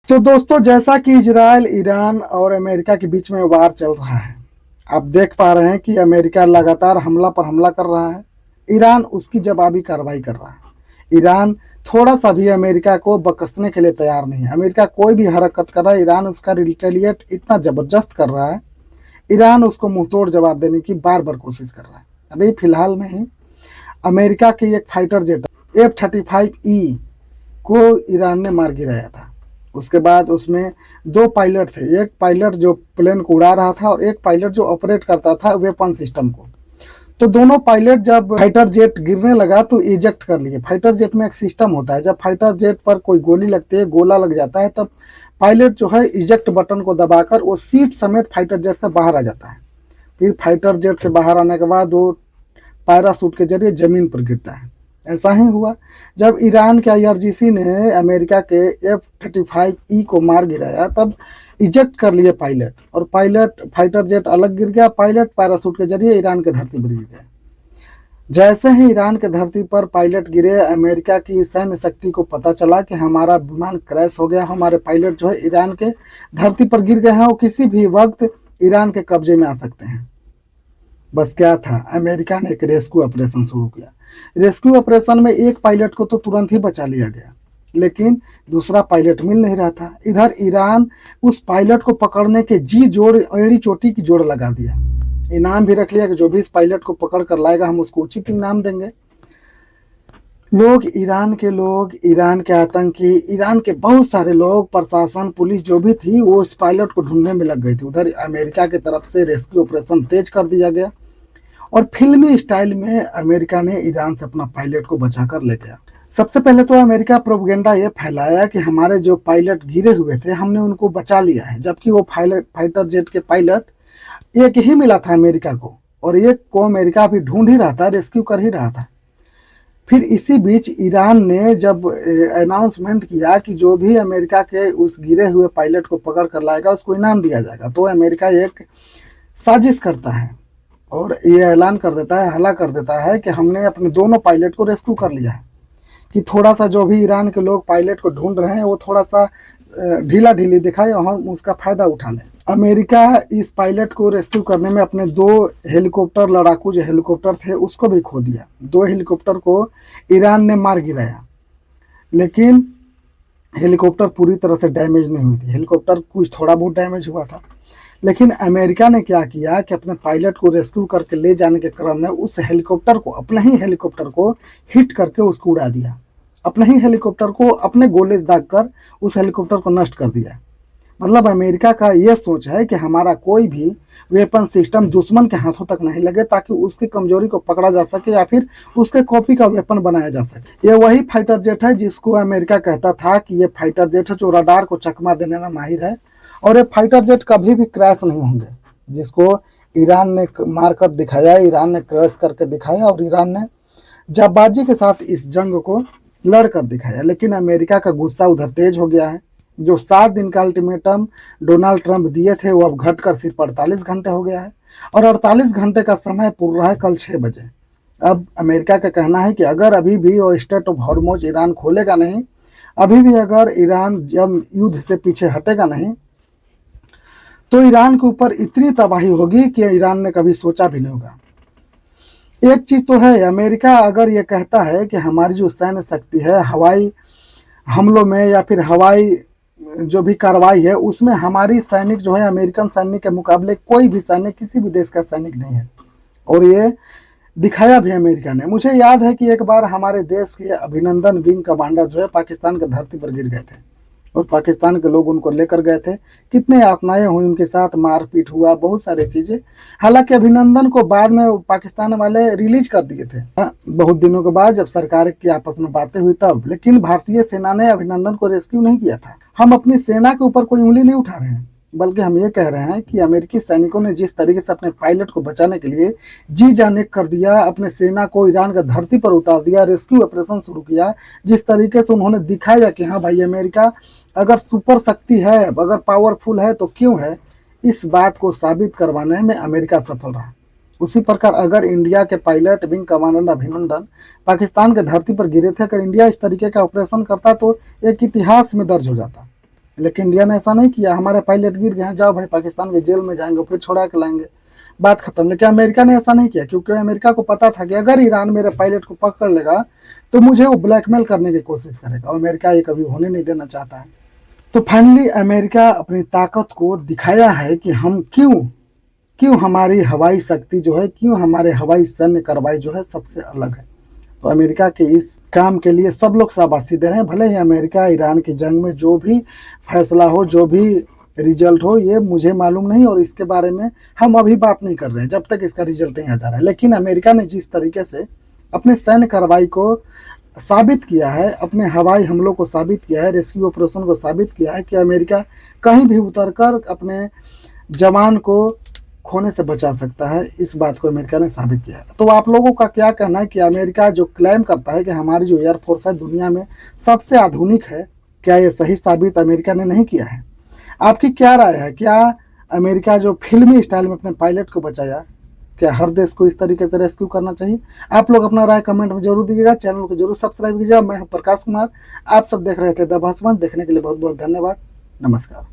तो दोस्तों, जैसा कि इजराइल, ईरान और अमेरिका के बीच में वार चल रहा है, आप देख पा रहे हैं कि अमेरिका लगातार हमला पर हमला कर रहा है। ईरान उसकी जवाबी कार्रवाई कर रहा है। ईरान थोड़ा सा भी अमेरिका को बकसने के लिए तैयार नहीं है। अमेरिका कोई भी हरकत कर रहा है, ईरान उसका रिटेलिएट इतना जबरदस्त कर रहा है। ईरान उसको मुंहतोड़ जवाब देने की बार बार कोशिश कर रहा है। अभी फिलहाल में ही अमेरिका की एक फाइटर जेट F-35E को ईरान ने मार गिराया था। उसके बाद उसमें दो पायलट थे, एक पायलट जो प्लेन को उड़ा रहा था और एक पायलट जो ऑपरेट करता था वेपन सिस्टम को। तो दोनों पायलट जब फाइटर जेट गिरने लगा तो इजेक्ट कर लिए। फाइटर जेट में एक सिस्टम होता है, जब फाइटर जेट पर कोई गोली लगती है, गोला लग जाता है, तब पायलट जो है इजेक्ट बटन को दबाकर वो सीट समेत फाइटर जेट से बाहर आ जाता है। फिर फाइटर जेट से बाहर आने के बाद वो पैराशूट के जरिए जमीन पर गिरता है। ऐसा ही हुआ जब ईरान के IRGC ने अमेरिका के F-35E को मार गिराया, तब इजेक्ट कर लिए पायलट, और पायलट फाइटर जेट अलग गिर गया, पायलट पैराशूट के जरिए ईरान के धरती पर गिर गए। जैसे ही ईरान के धरती पर पायलट गिरे, अमेरिका की सैन्य शक्ति को पता चला कि हमारा विमान क्रैश हो गया, हमारे पायलट जो है ईरान के धरती पर गिर गए हैं, वो किसी भी वक्त ईरान के कब्जे में आ सकते हैं। बस क्या था, अमेरिका ने एक रेस्क्यू ऑपरेशन शुरू किया। रेस्क्यू ऑपरेशन में एक पायलट को तो तुरंत ही बचा लिया गया, लेकिन दूसरा पायलट मिल नहीं रहा था। इधर ईरान उस पायलट को पकड़ने के जी जोड़, एड़ी चोटी की जोड़ लगा दिया। इनाम भी रख लिया कि जो भी इस पायलट को पकड़ कर लाएगा हम उसको उचित इनाम देंगे। लोग, ईरान के आतंकी, ईरान के बहुत सारे लोग, प्रशासन, पुलिस जो भी थी, वो इस पायलट को ढूंढने में लग गई थी। उधर अमेरिका की तरफ से रेस्क्यू ऑपरेशन तेज कर दिया गया और फिल्मी स्टाइल में अमेरिका ने ईरान से अपना पायलट को बचाकर ले गया। सबसे पहले तो अमेरिका प्रोपेगेंडा ये फैलाया कि हमारे जो पायलट गिरे हुए थे हमने उनको बचा लिया है, जबकि वो फाइटर जेट के पायलट एक ही मिला था अमेरिका को, और एक को अमेरिका अभी ढूंढ ही रहा था, रेस्क्यू कर ही रहा था। फिर इसी बीच ईरान ने जब अनाउंसमेंट किया कि जो भी अमेरिका के उस गिरे हुए पायलट को पकड़ कर लाएगा उसको इनाम दिया जाएगा, तो अमेरिका एक साजिश करता है और ये ऐलान कर देता है, हला कर देता है कि हमने अपने दोनों पायलट को रेस्क्यू कर लिया है, कि थोड़ा सा जो भी ईरान के लोग पायलट को ढूंढ रहे हैं वो थोड़ा सा ढीला ढीली दिखाए और हम उसका फायदा उठा लें। अमेरिका इस पायलट को रेस्क्यू करने में अपने दो हेलीकॉप्टर, लड़ाकू जो हेलीकॉप्टर थे, उसको भी खो दिया। दो हेलीकॉप्टर को ईरान ने मार गिराया, लेकिन हेलीकॉप्टर पूरी तरह से डैमेज नहीं हुई थी। हेलीकॉप्टर कुछ थोड़ा बहुत डैमेज हुआ था, लेकिन अमेरिका ने क्या किया कि अपने पायलट को रेस्क्यू करके ले जाने के क्रम में उस हेलीकॉप्टर को, अपने ही हेलीकॉप्टर को हिट करके उसको उड़ा दिया। अपने ही हेलीकॉप्टर को अपने गोले दाग कर उस हेलीकॉप्टर को नष्ट कर दिया। मतलब अमेरिका का ये सोच है कि हमारा कोई भी वेपन सिस्टम दुश्मन के हाथों तक नहीं लगे, ताकि उसकी कमजोरी को पकड़ा जा सके या फिर उसके कॉपी का वेपन बनाया जा सके। ये वही फाइटर जेट है जिसको अमेरिका कहता था कि ये फाइटर जेट है जो रडार को चकमा देने में माहिर है, और ये फाइटर जेट कभी भी क्रैश नहीं होंगे। जिसको ईरान ने मार कर दिखाया, ईरान ने क्रैश करके दिखाया, और ईरान ने जाबाजी के साथ इस जंग को लड़ कर दिखाया। लेकिन अमेरिका का गुस्सा उधर तेज हो गया है। जो 7 दिन का अल्टीमेटम डोनाल्ड ट्रंप दिए थे वो अब घटकर सिर्फ 48 घंटे हो गया है, और 48 घंटे का समय पूर रहा है कल 6 बजे। अब अमेरिका का कहना है कि अगर अभी भी वो स्टेट ऑफ हॉर्मोज ईरान खोलेगा नहीं, अभी भी अगर ईरान जब युद्ध से पीछे हटेगा नहीं, तो ईरान के ऊपर इतनी तबाही होगी कि ईरान ने कभी सोचा भी नहीं होगा। एक चीज तो है, अमेरिका अगर ये कहता है कि हमारी जो सैन्य शक्ति है हवाई हमलों में या फिर हवाई जो भी कार्रवाई है उसमें हमारी सैनिक जो है अमेरिकन सैनिक के मुकाबले कोई भी सैनिक किसी भी देश का सैनिक नहीं है, और ये दिखाया भी अमेरिका ने। मुझे याद है कि एक बार हमारे देश के अभिनंदन विंग कमांडर जो है पाकिस्तान के धरती पर गिर गए थे, और पाकिस्तान के लोग उनको लेकर गए थे। कितने यातनाएं हुई उनके साथ, मारपीट हुआ, बहुत सारी चीजें। हालांकि अभिनंदन को बाद में पाकिस्तान वाले रिलीज कर दिए थे, बहुत दिनों के बाद जब सरकार की आपस में बातें हुई तब। लेकिन भारतीय सेना ने अभिनंदन को रेस्क्यू नहीं किया था। हम अपनी सेना के ऊपर कोई उंगली नहीं उठा रहे हैं, बल्कि हम ये कह रहे हैं कि अमेरिकी सैनिकों ने जिस तरीके से अपने पायलट को बचाने के लिए जी जान एक कर दिया, अपने सेना को ईरान का धरती पर उतार दिया, रेस्क्यू ऑपरेशन शुरू किया, जिस तरीके से उन्होंने दिखाया कि हाँ भाई अमेरिका अगर सुपर शक्ति है, अगर पावरफुल है तो क्यों है, इस बात को साबित करवाने में अमेरिका सफल रहा। उसी प्रकार अगर इंडिया के पायलट विंग कमांडर अभिनंदन पाकिस्तान के धरती पर गिरे थे, अगर इंडिया इस तरीके का ऑपरेशन करता तो एक इतिहास में दर्ज हो जाता। लेकिन इंडिया ने ऐसा नहीं किया, हमारे पायलट गिर गए हैं, जाओ भाई पाकिस्तान के जेल में जाएंगे, फिर छोड़ा के लाएंगे, बात खत्म। लेकिन अमेरिका ने ऐसा नहीं किया, क्योंकि अमेरिका को पता था कि अगर ईरान मेरे पायलट को पकड़ लेगा तो मुझे वो ब्लैकमेल करने की कोशिश करेगा, और अमेरिका ये कभी होने नहीं देना चाहता है। तो फाइनली अमेरिका अपनी ताकत को दिखाया है कि हम क्यों क्यों हमारी हवाई शक्ति जो है, क्यों हमारे हवाई सैन्य कार्रवाई जो है सबसे अलग है। तो अमेरिका के इस काम के लिए सब लोग शाबाशी दे रहे हैं। भले ही अमेरिका ईरान की जंग में जो भी फैसला हो, जो भी रिजल्ट हो, ये मुझे मालूम नहीं, और इसके बारे में हम अभी बात नहीं कर रहे हैं जब तक इसका रिजल्ट नहीं आ जा रहा है। लेकिन अमेरिका ने जिस तरीके से अपने सैन्य कार्रवाई को साबित किया है, अपने हवाई हमलों को साबित किया है, रेस्क्यू ऑपरेशन को साबित किया है कि अमेरिका कहीं भी उतरकर अपने जवान को खोने से बचा सकता है, इस बात को अमेरिका ने साबित किया है। तो आप लोगों का क्या कहना है कि अमेरिका जो क्लेम करता है कि हमारी जो एयरफोर्स है दुनिया में सबसे आधुनिक है, क्या ये सही साबित अमेरिका ने नहीं किया है? आपकी क्या राय है? क्या अमेरिका जो फिल्मी स्टाइल में अपने पायलट को बचाया, क्या हर देश को इस तरीके से रेस्क्यू करना चाहिए? आप लोग अपना राय कमेंट में जरूर दीजिएगा, चैनल को जरूर सब्सक्राइब कीजिएगा। मैं हूं प्रकाश कुमार, आप सब देख रहे थे द भाषण। देखने के लिए बहुत बहुत धन्यवाद। नमस्कार।